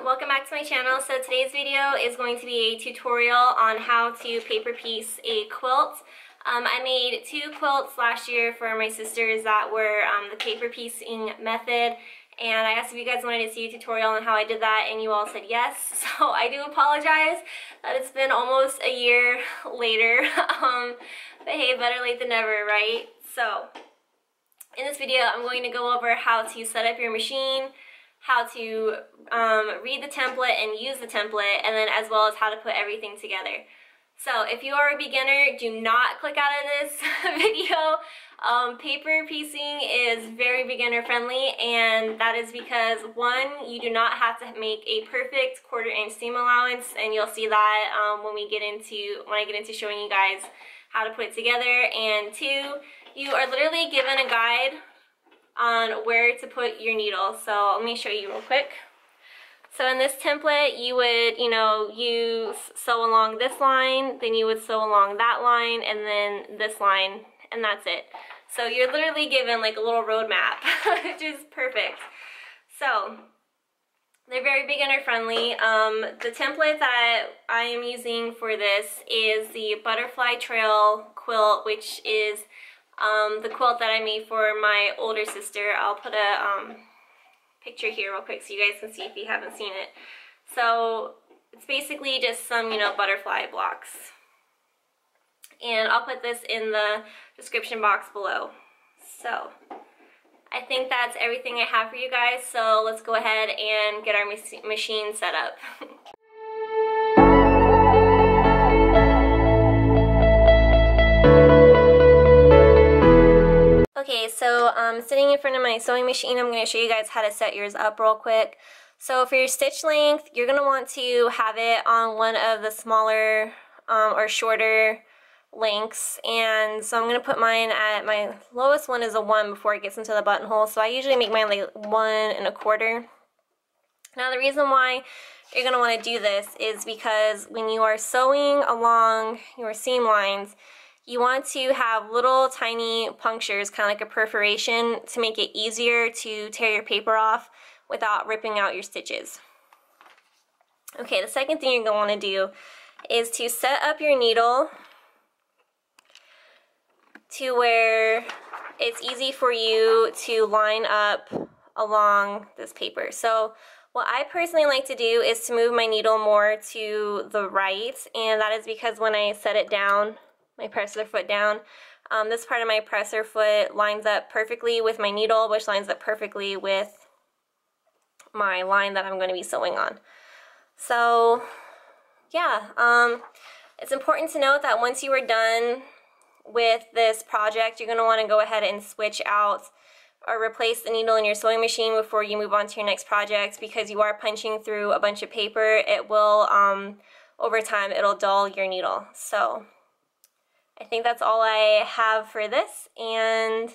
welcome back to my channel. So today's video is going to be a tutorial on how to paper piece a quilt. I made 2 quilts last year for my sisters that were the paper piecing method, and I asked if you guys wanted to see a tutorial on how I did that, and you all said yes. So I do apologize that it's been almost a year later, but hey, better late than never, right? So in this video I'm going to go over how to set up your machine, how to read the template and use the template, and then as well as how to put everything together. So if you are a beginner, do not click out of this video. Paper piecing is very beginner friendly, and that is because, one, you do not have to make a perfect 1/4 inch seam allowance, and you'll see that when I get into showing you guys how to put it together. And 2, you are literally given a guide on where to put your needle. So let me show you real quick. So in this template, you would, you sew along this line, then you would sew along that line, and then this line, and that's it. So you're literally given like a little roadmap, which is perfect. So they're very beginner friendly. The template that I am using for this is the Butterfly Trail quilt, which is the quilt that I made for my older sister. I'll put a picture here real quick so you guys can see if you haven't seen it. So it's basically just some, butterfly blocks. And I'll put this in the description box below. So I think that's everything I have for you guys. So let's go ahead and get our machine set up. Okay, so sitting in front of my sewing machine, I'm going to show you guys how to set yours up real quick. So for your stitch length, you're going to want to have it on one of the smaller or shorter lengths. And so I'm going to put mine at, my lowest one is a 1 before it gets into the buttonhole. So I usually make mine like 1 1/4. Now the reason why you're going to want to do this is because when you are sewing along your seam lines, you want to have little tiny punctures, kind of like a perforation, to make it easier to tear your paper off without ripping out your stitches. Okay, the second thing you're going to want to do is to set up your needle to where it's easy for you to line up along this paper. So what I personally like to do is to move my needle more to the right, and that is because when I set it down, my presser foot down, this part of my presser foot lines up perfectly with my needle, which lines up perfectly with my line that I'm going to be sewing on. So yeah, it's important to note that once you are done with this project, you're going to want to go ahead and switch out or replace the needle in your sewing machine before you move on to your next project, because you are punching through a bunch of paper. It will, over time, it'll dull your needle. So I think that's all I have for this, and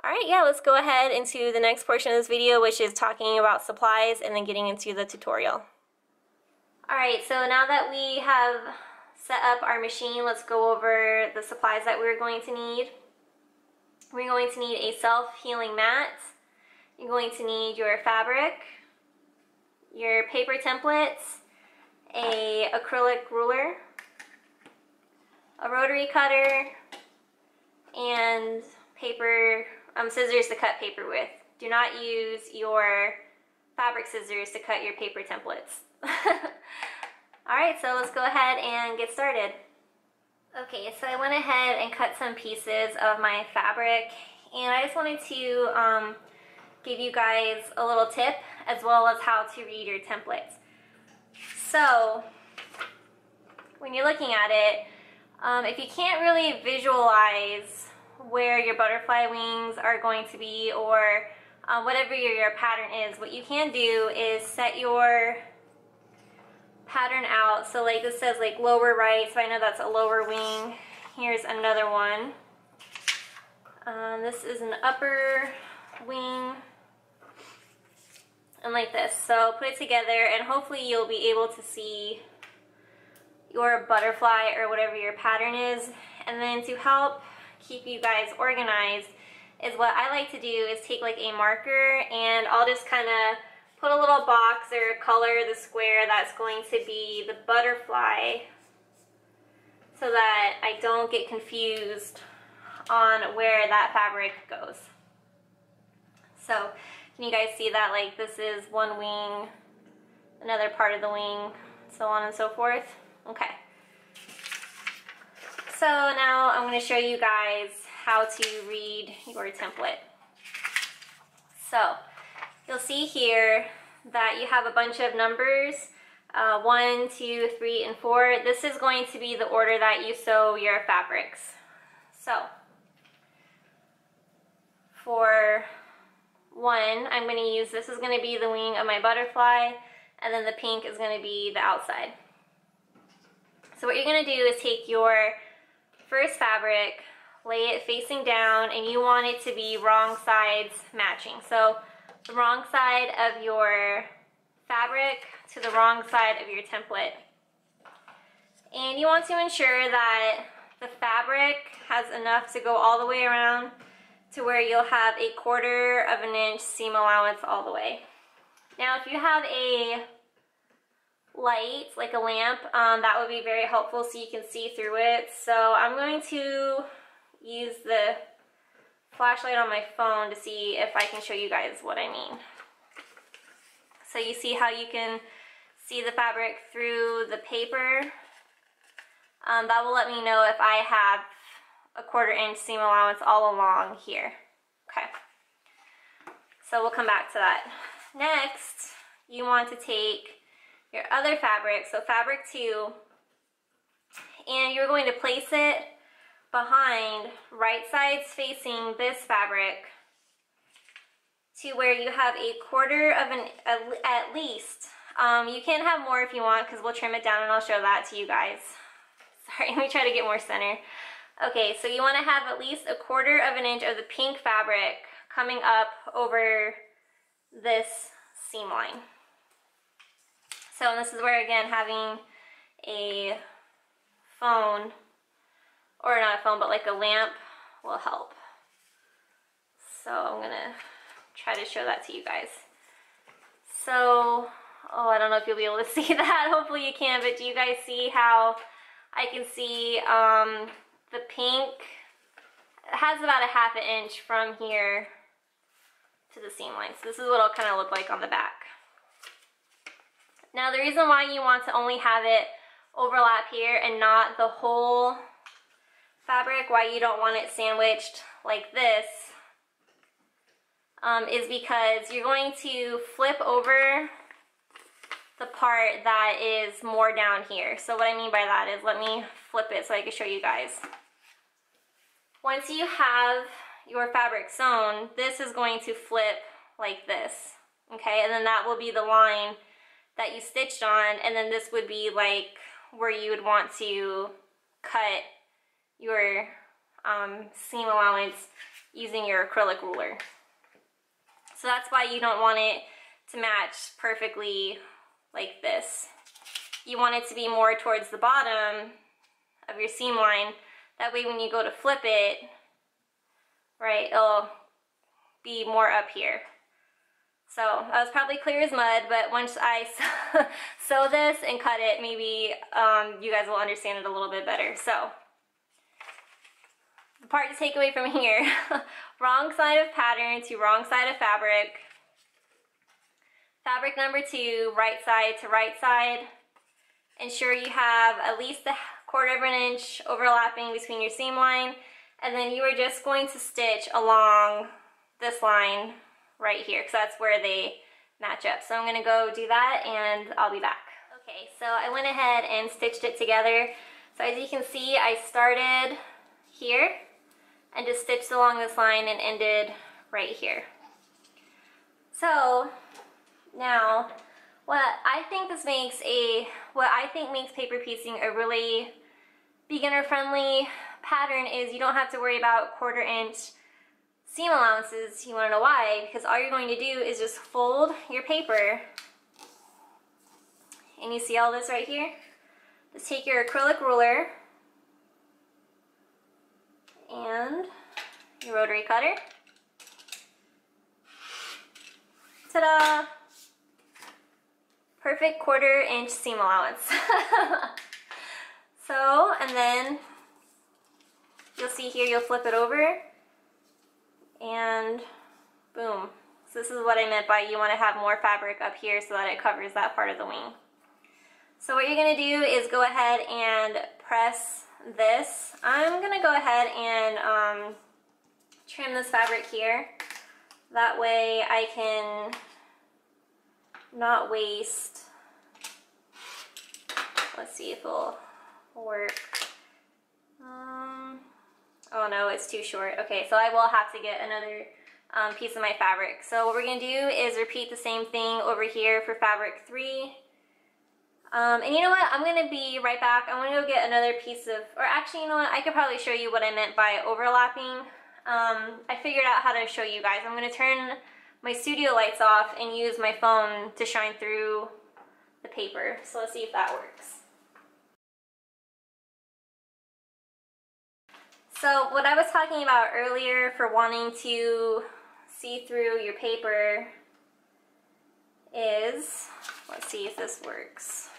alright, yeah, let's go ahead into the next portion of this video, which is talking about supplies and then getting into the tutorial. Alright, so now that we have set up our machine, let's go over the supplies that we're going to need. We're going to need a self-healing mat. You're going to need your fabric, your paper templates, a acrylic ruler, a rotary cutter, and paper, scissors to cut paper with. Do not use your fabric scissors to cut your paper templates. Alright, so let's go ahead and get started. Okay, so I went ahead and cut some pieces of my fabric, and I just wanted to give you guys a little tip as well as how to read your templates. So when you're looking at it, if you can't really visualize where your butterfly wings are going to be, or whatever your pattern is, what you can do is set your pattern out. So like this says like lower right, so I know that's a lower wing. Here's another one. This is an upper wing, and like this. So put it together and hopefully you'll be able to see your butterfly or whatever your pattern is. And then to help keep you guys organized is what I like to do is take like a marker, and I'll just kind of put a little box or color the square that's going to be the butterfly so that I don't get confused on where that fabric goes. So can you guys see that? Like this is one wing, another part of the wing, so on and so forth. Okay. So now I'm going to show you guys how to read your template. So you'll see here that you have a bunch of numbers, 1, 2, 3, and 4. This is going to be the order that you sew your fabrics. So for 1, I'm going to use, this is going to be the wing of my butterfly, and then the pink is going to be the outside. So what you're going to do is take your first fabric, lay it facing down, and you want it to be wrong sides matching. So the wrong side of your fabric to the wrong side of your template. And you want to ensure that the fabric has enough to go all the way around to where you'll have 1/4 of an inch seam allowance all the way. Now if you have a light, like a lamp, that would be very helpful so you can see through it. So I'm going to use the flashlight on my phone to see if I can show you guys what I mean. So you see how you can see the fabric through the paper? That will let me know if I have 1/4 inch seam allowance all along here. Okay, so we'll come back to that. Next, you want to take your other fabric, so fabric 2, and you're going to place it behind, right sides facing this fabric, to where you have 1/4 of an, at least. You can have more if you want, because we'll trim it down and I'll show that to you guys. Sorry, let me try to get more center. Okay, so you want to have at least 1/4 of an inch of the pink fabric coming up over this seam line. So this is where, again, having a phone, or not a phone, but like a lamp will help. So I'm gonna try to show that to you guys. So, oh, I don't know if you'll be able to see that. Hopefully you can, but do you guys see how I can see the pink? It has about 1/2 inch from here to the seam line. So this is what it'll kind of look like on the back. Now the reason why you want to only have it overlap here and not the whole fabric, why you don't want it sandwiched like this, is because you're going to flip over the part that is more down here. So what I mean by that is, let me flip it so I can show you guys. Once you have your fabric sewn, this is going to flip like this, okay? And then that will be the line that you stitched on, and then this would be like where you would want to cut your seam allowance using your acrylic ruler. So that's why you don't want it to match perfectly like this. You want it to be more towards the bottom of your seam line. That way when you go to flip it, right, it'll be more up here. So that was probably clear as mud, but once I sew this and cut it, maybe you guys will understand it a little bit better. So the part to take away from here, wrong side of pattern to wrong side of fabric. Fabric number 2, right side to right side. Ensure you have at least 1/4 of an inch overlapping between your seam line, and then you are just going to stitch along this line right here, because that's where they match up. So I'm going to go do that and I'll be back. Okay, so I went ahead and stitched it together. So as you can see, I started here and just stitched along this line and ended right here. So now what I think makes paper piecing a really beginner friendly pattern is you don't have to worry about 1/4 inch seam allowances. You want to know why? Because all you're going to do is just fold your paper, and you see all this right here? Just take your acrylic ruler and your rotary cutter. Ta-da! perfect 1/4 inch seam allowance. So, and then you'll see here, you'll flip it over and boom. So this is what I meant by you want to have more fabric up here so that it covers that part of the wing. So what you're going to do is go ahead and press this. I'm going to go ahead and trim this fabric here. That way I can not waste. Let's see if it'll work. Oh no, it's too short. Okay, so I will have to get another piece of my fabric. So what we're going to do is repeat the same thing over here for fabric 3. And you know what? I'm going to be right back. I'm going to go get another piece of, or actually, you know what? I could probably show you what I meant by overlapping. I figured out how to show you guys. I'm going to turn my studio lights off and use my phone to shine through the paper. So let's see if that works. So what I was talking about earlier for wanting to see through your paper is, let's see if this works.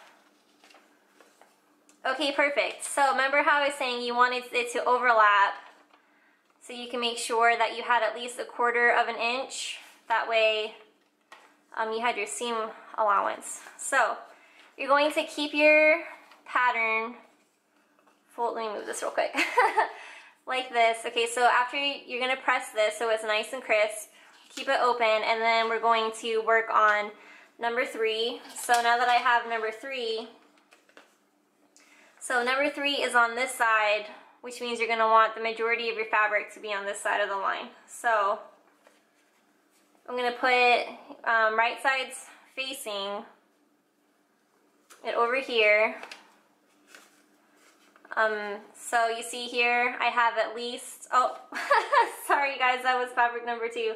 Okay, perfect. So remember how I was saying you wanted it to overlap so you can make sure that you had at least 1/4 of an inch. That way you had your seam allowance. So you're going to keep your pattern full. Let me move this real quick. Like this. Okay, so after you're going to press this so it's nice and crisp, keep it open, and then we're going to work on number 3. So now that I have number 3, so number 3 is on this side, which means you're going to want the majority of your fabric to be on this side of the line. So I'm going to put right sides facing it over here. So you see here, I have at least, oh, sorry guys, that was fabric number 2.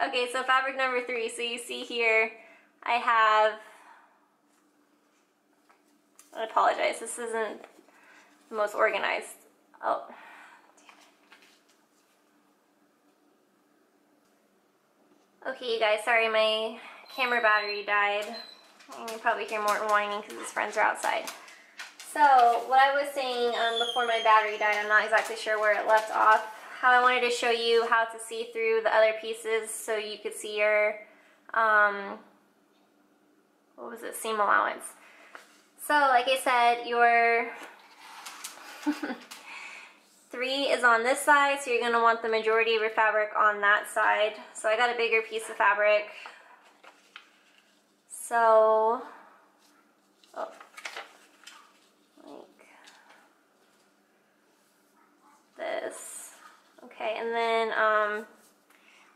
Okay, so fabric number 3, so you see here, I have, I apologize, this isn't the most organized. Oh, damn it. Okay, you guys, sorry, my camera battery died. You can probably hear Morton whining because his friends are outside. So, what I was saying before my battery died, I'm not exactly sure where it left off. How I wanted to show you how to see through the other pieces so you could see your, what was it, seam allowance. So, like I said, your 3 is on this side, so you're going to want the majority of your fabric on that side. So, I got a bigger piece of fabric. So, oh. This. Okay, and then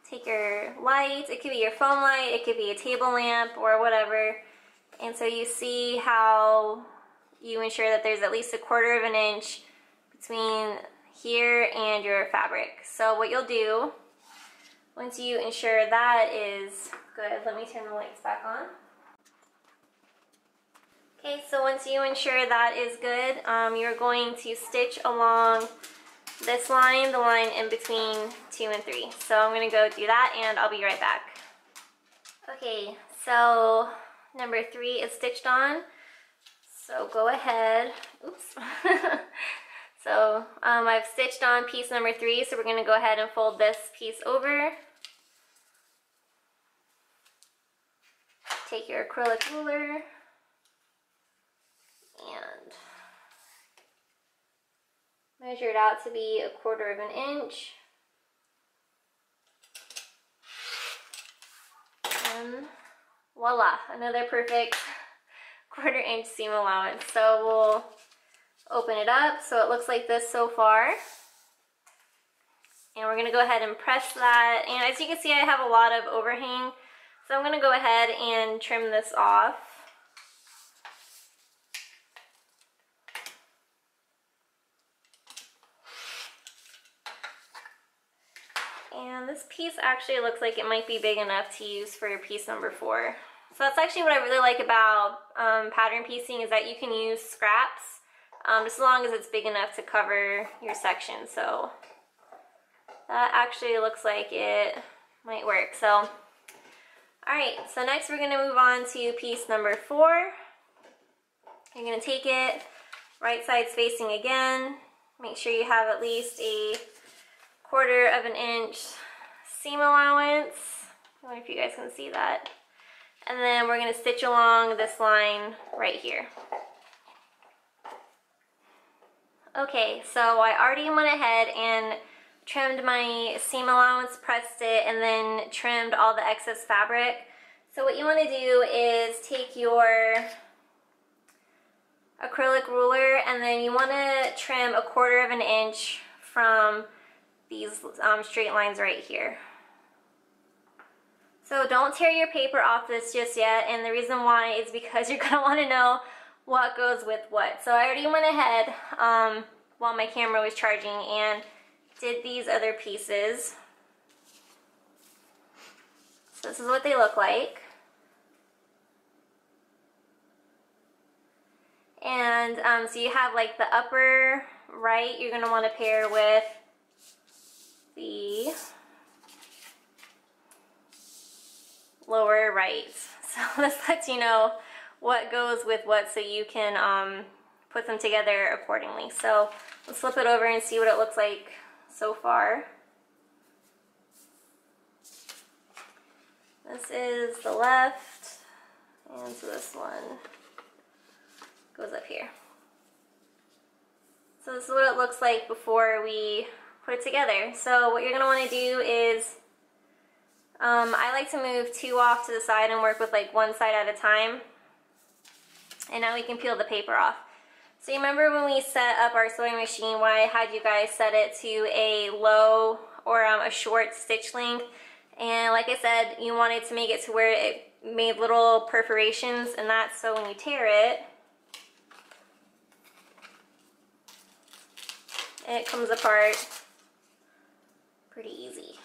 take your light. It could be your phone light, it could be a table lamp or whatever. And so you see how you ensure that there's at least 1/4 of an inch between here and your fabric. So what you'll do, once you ensure that is good, let me turn the lights back on. Okay, so once you ensure that is good, you're going to stitch along this line, the line in between 2 and 3. So I'm going to go do that and I'll be right back. Okay, so number 3 is stitched on. So go ahead. Oops. So I've stitched on piece number 3, so we're going to go ahead and fold this piece over. Take your acrylic ruler and measure it out to be 1/4 of an inch. And voila, another perfect 1/4 inch seam allowance. So we'll open it up so it looks like this so far. And we're going to go ahead and press that. And as you can see, I have a lot of overhang. So I'm going to go ahead and trim this off. And this piece actually looks like it might be big enough to use for your piece number 4. So that's actually what I really like about pattern piecing, is that you can use scraps just as long as it's big enough to cover your section. So that actually looks like it might work. So Alright, so next we're going to move on to piece number 4. You're going to take it, right side's facing again. Make sure you have at least a 1/4 of an inch seam allowance. I wonder if you guys can see that. And then we're going to stitch along this line right here. Okay, so I already went ahead and trimmed my seam allowance, pressed it, and then trimmed all the excess fabric. So what you want to do is take your acrylic ruler and then you want to trim 1/4 of an inch from these straight lines right here. So don't tear your paper off this just yet, and the reason why is because you're going to want to know what goes with what. So I already went ahead while my camera was charging and did these other pieces. So this is what they look like. And so you have like the upper right, you're going to want to pair with the lower right. So this lets you know what goes with what so you can put them together accordingly. So let's flip it over and see what it looks like so far. This is the left, and so this one goes up here. So this is what it looks like before we put it together. So what you're going to want to do is, I like to move 2 off to the side and work with like one side at a time. And now we can peel the paper off. So you remember when we set up our sewing machine, why I had you guys set it to a low or a short stitch length. And like I said, you wanted to make it to where it made little perforations, and that's so when you tear it, it comes apart pretty easy.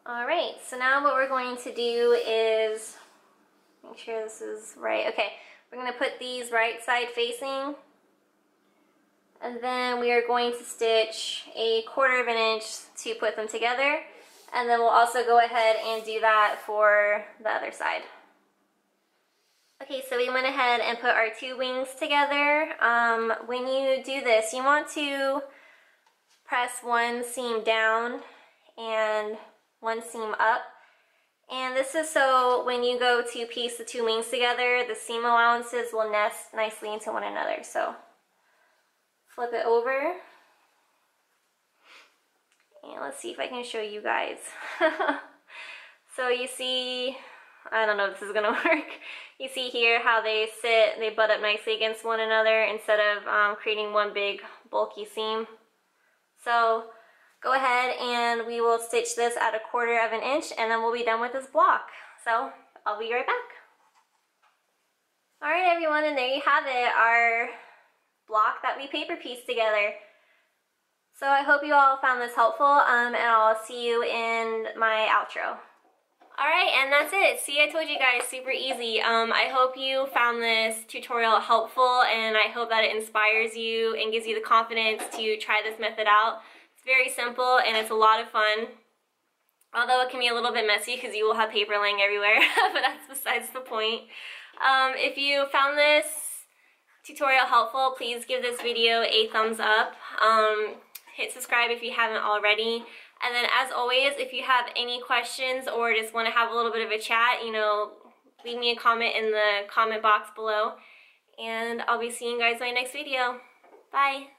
Alright, so now what we're going to do is make sure this is right. Okay, we're going to put these right side facing, and then we are going to stitch a 1/4 of an inch to put them together, and then we'll also go ahead and do that for the other side. Okay, so we went ahead and put our 2 wings together. When you do this, you want to press one seam down and one seam up, and this is so when you go to piece the 2 wings together, the seam allowances will nest nicely into one another. So flip it over, and let's see if I can show you guys. So you see, I don't know if this is gonna work. You see here how they sit, they butt up nicely against one another instead of creating one big bulky seam. So go ahead and we will stitch this at 1/4 of an inch, and then we'll be done with this block. So I'll be right back. Alright everyone, and there you have it, our block that we paper pieced together. So I hope you all found this helpful, and I'll see you in my outro. Alright, and that's it. See, I told you guys, super easy. I hope you found this tutorial helpful, and I hope that it inspires you and gives you the confidence to try this method out. It's very simple and it's a lot of fun, although it can be a little bit messy because you will have paper laying everywhere, but that's besides the point. If you found this tutorial helpful, please give this video a thumbs up. Hit subscribe if you haven't already. And then as always, if you have any questions or just want to have a little bit of a chat, you know, leave me a comment in the comment box below. And I'll be seeing you guys in my next video. Bye!